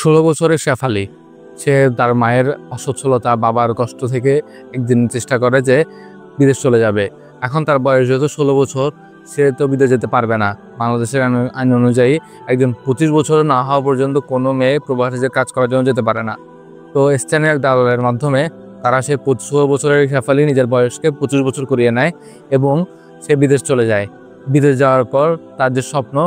১৬ বছরের শেফালি, সে তার মায়ের অসচ্ছলতা, বাবার কষ্ট থেকে একদিন চেষ্টা করে যে বিদেশ চলে যাবে। এখন তার বয়স যেহেতু ১৬ বছর, সে তো বিদেশ যেতে পারবে না। বাংলাদেশের আইন অনুযায়ী একজন ২৫ বছর না হওয়া পর্যন্ত কোনো মেয়ে প্রবাসে কাজ করার জন্য যেতে পারে না। তো স্থানীয় এক দালালের মাধ্যমে তারা সে ১৬ বছরের শেফালি নিজের বয়সকে ২৫ বছর করিয়ে নেয় এবং সে বিদেশ চলে যায়। বিদেশ যাওয়ার পর তার যে স্বপ্ন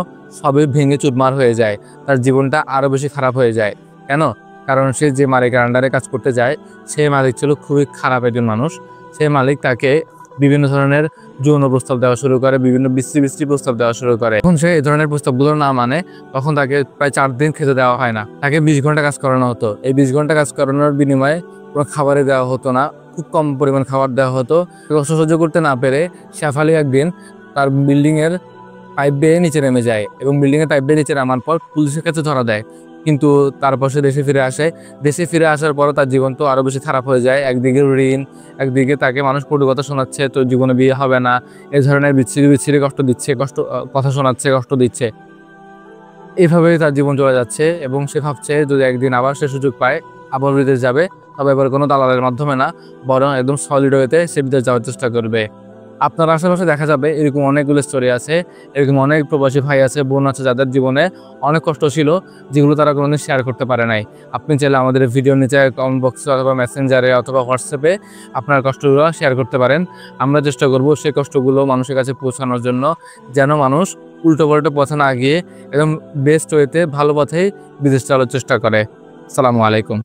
সবই ভেঙে চুরমার হয়ে যায়। তার জীবনটা আরও বেশি খারাপ হয়ে যায়। কেন? কারণ সে যে মালিকের আন্ডারে কাজ করতে যায়, সে মালিক ছিল খুবই খারাপ একজন মানুষ। সে মালিক তাকে বিভিন্ন ধরনের যৌন প্রস্তাব দেওয়া শুরু করে, বিভিন্ন বিশ্রী প্রস্তাব দেওয়া শুরু করে। যখন সে এই ধরনের প্রস্তাবগুলো না মানে, তখন তাকে প্রায় ৪ দিন খেতে দেওয়া হয় না। তাকে ২০ ঘন্টা কাজ করানো হতো। এই ২০ ঘন্টা কাজ করানোর বিনিময়ে কোনো খাবারে দেওয়া হতো না, খুব কম পরিমাণ খাবার দেওয়া হতো। কষ্ট সহ্য করতে না পেরে শেফালি একদিন তার বিল্ডিংয়ের পাইপ বেয়ে নিচে নেমে যায় এবং বিল্ডিংয়ের পাইপ বেয়ে নিচে নামার পর পুলিশের কাছে ধরা দেয়। কিন্তু তারপর সে দেশে ফিরে আসে। দেশে ফিরে আসার পরও তার জীবন তো আরও বেশি খারাপ হয়ে যায়। একদিকে ঋণ, একদিকে তাকে মানুষ কটু কথা শোনাচ্ছে, তোর জীবনে বিয়ে হবে না, এ ধরনের বিচ্ছিরি কষ্ট দিচ্ছে, কথা শোনাচ্ছে, কষ্ট দিচ্ছে। এভাবেই তার জীবন চলে যাচ্ছে এবং সে ভাবছে যদি একদিন আবার সে সুযোগ পায়, আবার বিদেশ যাবে, তবে এবার কোনো দালালের মাধ্যমে না, বরং একদম সলিড ওয়েতে সে বিদেশ যাওয়ার চেষ্টা করবে। আপনার আশেপাশে দেখা যাবে এরকম অনেকগুলো স্টোরি আছে, এরকম অনেক প্রবাসী ভাই আছে, বোন আছে, যাদের জীবনে অনেক কষ্ট ছিল, যেগুলো তারা কোনোদিন শেয়ার করতে পারে নাই। আপনি চাইলে আমাদের ভিডিওর নিচে কমেন্ট বক্সে অথবা মেসেঞ্জারে অথবা হোয়াটসঅ্যাপে আপনার কষ্টগুলো শেয়ার করতে পারেন। আমরা চেষ্টা করব সেই কষ্টগুলো মানুষের কাছে পৌঁছানোর জন্য, যেন মানুষ উল্টো পাল্টো পথে না গিয়ে একদম বেস্ট ওয়েতে ভালো পথেই বিদেশ যাওয়ার চেষ্টা করে। আসসালামু আলাইকুম।